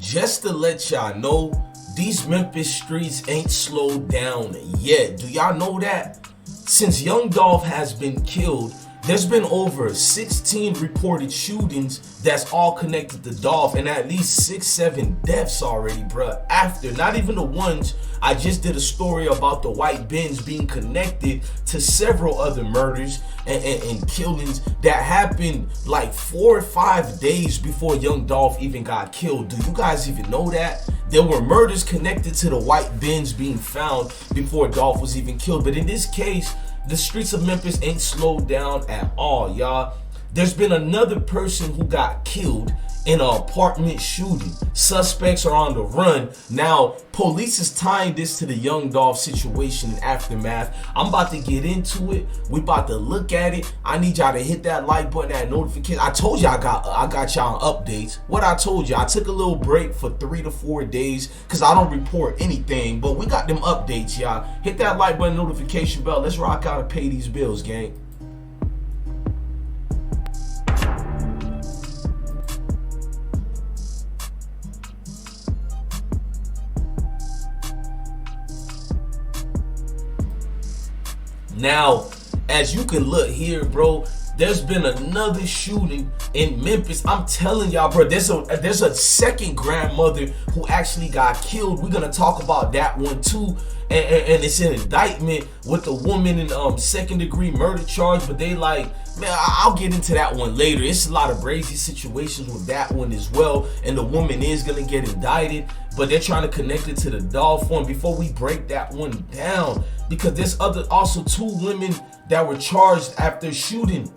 just to let y'all know, these Memphis streets ain't slowed down yet. Do y'all know that? Since Young Dolph has been killed, there's been over 16 reported shootings that's all connected to Dolph, and at least 6-7 deaths already, bruh. After, not even the ones, I just did a story about the white Benz being connected to several other murders and killings that happened like 4 or 5 days before Young Dolph even got killed. Do you guys even know that? There were murders connected to the white Benz being found before Dolph was even killed. But in this case, the streets of Memphis ain't slowed down at all, y'all. There's been another person who got killed in an apartment shooting. Suspects are on the run. Now, police is tying this to the Young Dolph situation and aftermath. I'm about to get into it. We about to look at it. I need y'all to hit that like button, that notification. I told y'all I got y'all updates. What I told you, I took a little break for 3 to 4 days because I don't report anything, but we got them updates, y'all. Hit that like button, notification bell. Let's rock out and pay these bills, gang. Now, as you can look here, bro, there's been another shooting in Memphis. I'm telling y'all, bro, there's a second grandmother who actually got killed. We're gonna talk about that one too. And it's an indictment with the woman in second-degree murder charge, but they like, man, I'll get into that one later. It's a lot of crazy situations with that one as well, and the woman is gonna get indicted, but they're trying to connect it to the Dolph one before we break that one down, because there's also 2 women that were charged after shooting,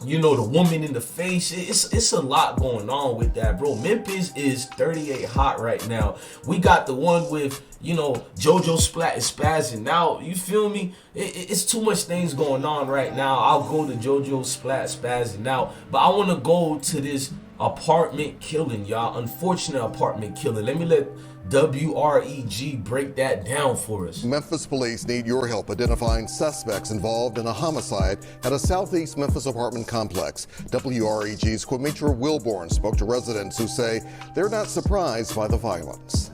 you know, the woman in the face. It's a lot going on with that, bro. Memphis is 38 hot right now. We got the one with, you know, JoJo Splat is spazzing. Now, you feel me? It's too much things going on right now. I'll go to JoJo Splat spazzing now, but I want to go to this apartment killing, y'all. Unfortunate apartment killing. Let me let WREG break that down for us. Memphis police need your help identifying suspects involved in a homicide at a southeast Memphis apartment complex. WREG's Quimitra Wilborn spoke to residents who say they're not surprised by the violence.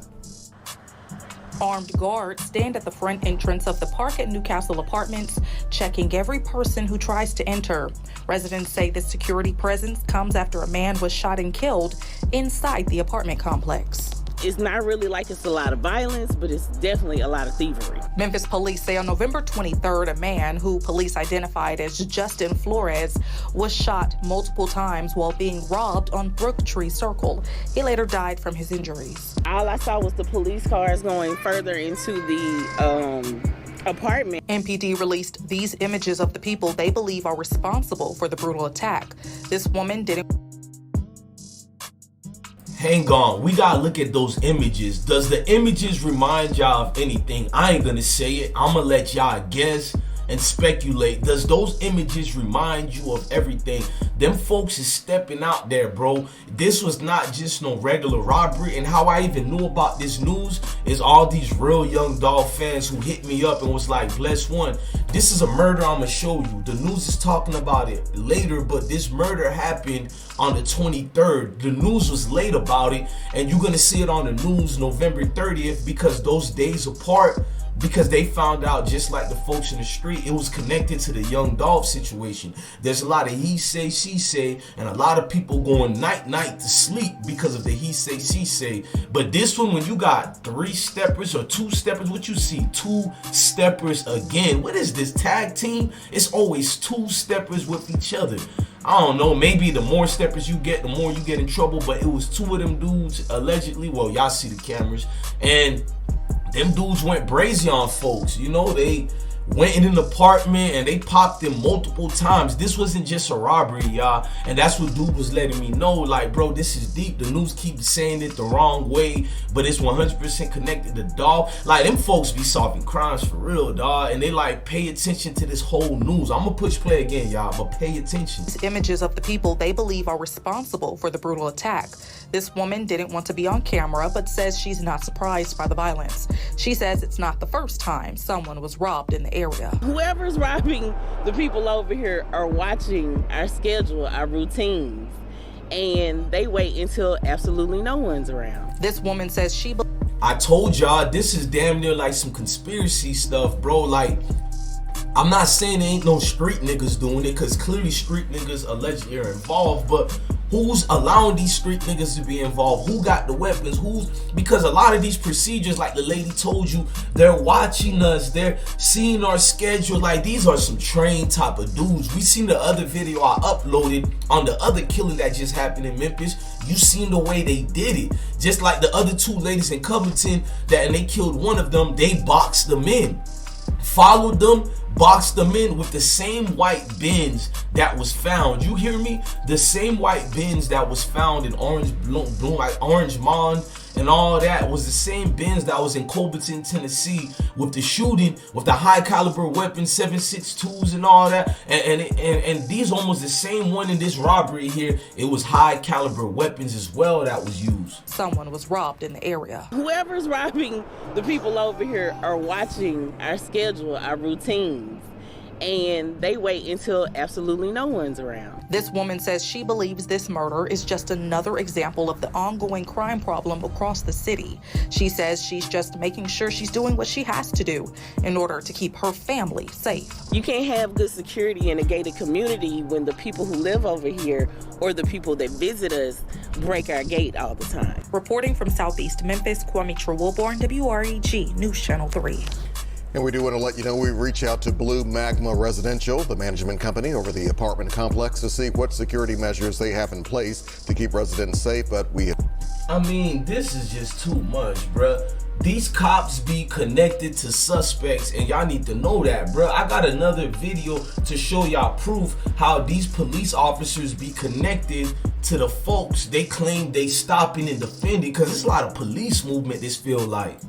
Armed guards stand at the front entrance of the Park at Newcastle Apartments, checking every person who tries to enter. Residents say the security presence comes after a man was shot and killed inside the apartment complex. It's not really like it's a lot of violence, but it's definitely a lot of thievery. Memphis police say on November 23rd, a man who police identified as Justin Flores was shot multiple times while being robbed on Brooktree Circle. He later died from his injuries. All I saw was the police cars going further into the apartment. MPD released these images of the people they believe are responsible for the brutal attack. This woman didn't... Hang on, we gotta look at those images. Does the images remind y'all of anything? I ain't gonna say it. I'm gonna let y'all guess and speculate. Does those images remind you of everything? Them folks is stepping out there, bro. This was not just no regular robbery. And how I even knew about this news is all these real Young Dolph fans who hit me up and was like, bless one, this is a murder I'm gonna show you. The news is talking about it later, but this murder happened on the 23rd. The news was late about it, and you're gonna see it on the news November 30th because those days apart, because they found out, just like the folks in the street, it was connected to the Young Dolph situation. There's a lot of he say, she say, and a lot of people going night to sleep because of the he say, she say. But this one, when you got 3 steppers or 2 steppers, what you see, 2 steppers again. What is this, tag team? It's always 2 steppers with each other. I don't know, maybe the more steppers you get, the more you get in trouble, but it was 2 of them dudes, allegedly. Well, y'all see the cameras. And them dudes went brazy on folks. You know, they went in an apartment and they popped him multiple times. This wasn't just a robbery, y'all. And that's what dude was letting me know. Like, bro, this is deep. The news keeps saying it the wrong way, but it's 100% connected to Dolph. Like, them folks be solving crimes for real, dog. And they like pay attention to this whole news. I'm gonna push play again, y'all, but pay attention. Images of the people they believe are responsible for the brutal attack. This woman didn't want to be on camera, but says she's not surprised by the violence. She says it's not the first time someone was robbed in the area. Whoever's robbing the people over here are watching our schedule, our routines. and they wait until absolutely no one's around. This woman says she I told y'all, this is damn near like some conspiracy stuff, bro. Like, I'm not saying there ain't no street niggas doing it, because clearly street niggas allegedly are involved, but who's allowing these street niggas to be involved? Who got the weapons? Because a lot of these procedures, like the lady told you, they're watching us, they're seeing our schedule. Like, these are some trained type of dudes. We seen the other video I uploaded on the other killing that just happened in Memphis. You seen the way they did it. Just like the other two ladies in Covington, and they killed one of them, they boxed them in. Followed them, boxed them in with the same white Benz that was found. You hear me? The same white Benz that was found in Orange like Orangemont and all that was the same Benz that was in Covington, Tennessee, with the shooting, with the high caliber weapons, 7.62s and all that. And these almost the same one in this robbery here. It was high caliber weapons as well that was used. Someone was robbed in the area. Whoever's robbing the people over here are watching our schedule, our routines, and they wait until absolutely no one's around. This woman says she believes this murder is just another example of the ongoing crime problem across the city. She says she's just making sure she's doing what she has to do in order to keep her family safe. You can't have good security in a gated community when the people who live over here or the people that visit us break our gate all the time. Reporting from Southeast Memphis, Kwamitra Wilborn, WREG News Channel 3. And we do want to let you know we reach out to Blue Magma Residential, the management company over the apartment complex, to see what security measures they have in place to keep residents safe. But I mean, this is just too much, bruh. These cops be connected to suspects, and y'all need to know that, bruh. I got another video to show y'all proof how these police officers be connected to the folks they claim they stopping and defending, because it's a lot of police movement, this feel like.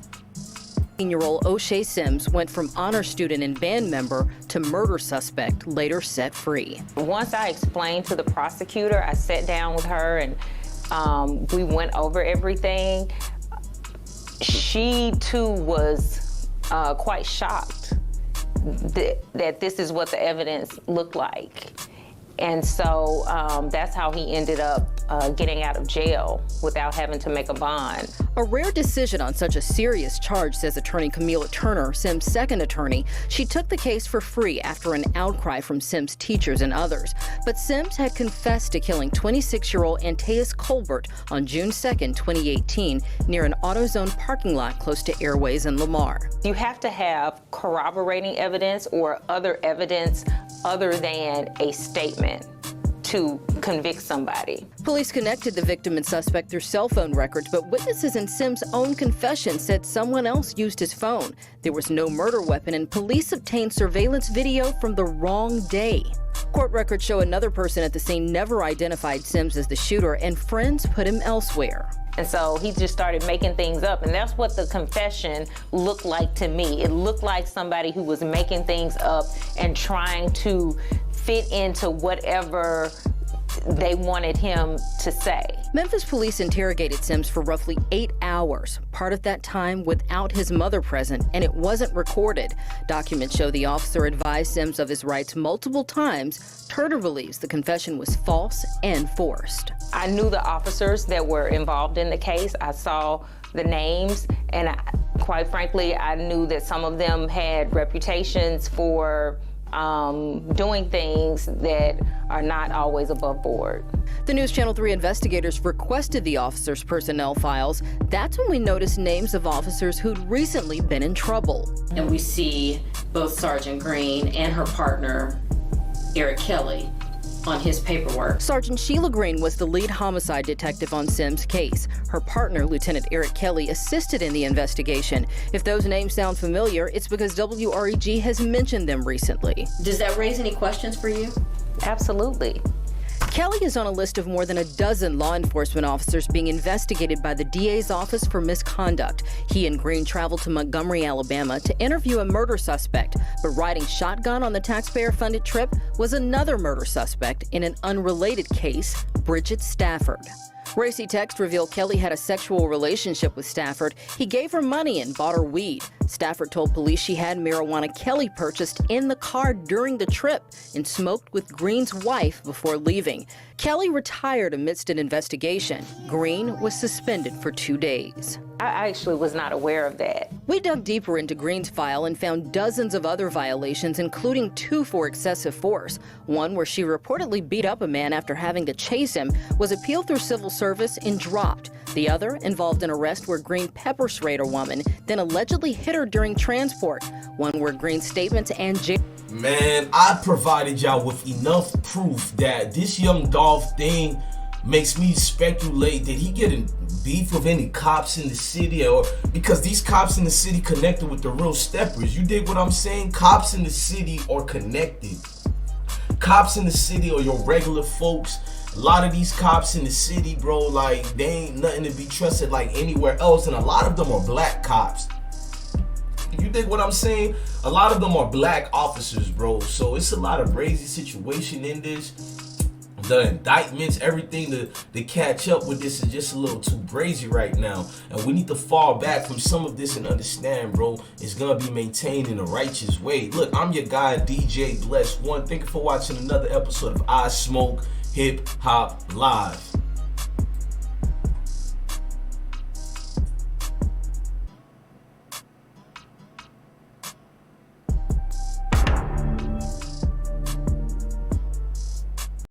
18-year-old O'Shea Sims went from honor student and band member to murder suspect, later set free. Once I explained to the prosecutor, I sat down with her and we went over everything. She too was quite shocked that this is what the evidence looked like. And so that's how he ended up getting out of jail without having to make a bond. A rare decision on such a serious charge, says attorney Camila Turner, Sims' second attorney. She took the case for free after an outcry from Sims' teachers and others. But Sims had confessed to killing 26-year-old Antaeus Colbert on June 2nd, 2018, near an AutoZone parking lot close to Airways in Lamar. You have to have corroborating evidence or other evidence other than a statement to convict somebody. Police connected the victim and suspect through cell phone records, but witnesses in Sims' own confession said someone else used his phone. There was no murder weapon, and police obtained surveillance video from the wrong day. Court records show another person at the scene never identified Sims as the shooter, and friends put him elsewhere. And so he just started making things up, and that's what the confession looked like to me. It looked like somebody who was making things up and trying to fit into whatever they wanted him to say. Memphis police interrogated Sims for roughly 8 hours, part of that time without his mother present, and it wasn't recorded. Documents show the officer advised Sims of his rights multiple times. Turner believes the confession was false and forced. I knew the officers that were involved in the case. I saw the names, and quite frankly, I knew that some of them had reputations for doing things that are not always above board. The News Channel 3 investigators requested the officers' personnel files. That's when we noticed names of officers who'd recently been in trouble. And we see both Sergeant Green and her partner, Eric Kelly, on his paperwork. Sergeant Sheila Green was the lead homicide detective on Sims' case. Her partner, Lieutenant Eric Kelly, assisted in the investigation. If those names sound familiar, it's because WREG has mentioned them recently. Does that raise any questions for you? Absolutely. Kelly is on a list of more than a dozen law enforcement officers being investigated by the DA's office for misconduct. He and Green traveled to Montgomery, Alabama to interview a murder suspect, but riding shotgun on the taxpayer-funded trip was another murder suspect in an unrelated case, Bridget Stafford. Racy text revealed Kelly had a sexual relationship with Stafford. He gave her money and bought her weed. Stafford told police she had marijuana Kelly purchased in the car during the trip and smoked with Green's wife before leaving. Kelly retired amidst an investigation. Green was suspended for 2 days. I actually was not aware of that. We dug deeper into Green's file and found dozens of other violations, including 2 for excessive force. One where she reportedly beat up a man after having to chase him was appealed through civil service and dropped. The other involved an arrest where Green pepper sprayed a woman, then allegedly hit her during transport. One where Green's statements and jail. Man, I provided y'all with enough proof that this young Dolph thing makes me speculate that he getting beef with any cops in the city, or because these cops in the city connected with the real steppers. You dig what I'm saying? Cops in the city are connected. Cops in the city are your regular folks. A lot of these cops in the city, bro, like, they ain't nothing to be trusted like anywhere else, and a lot of them are black cops. You dig what I'm saying? A lot of them are black officers, bro. So it's a lot of crazy situation in this. The indictments, everything to catch up with this is just a little too crazy right now. And we need to fall back from some of this and understand, bro, it's going to be maintained in a righteous way. Look, I'm your guy, DJ Bless One. Thank you for watching another episode of I Smoke Hip Hop Live.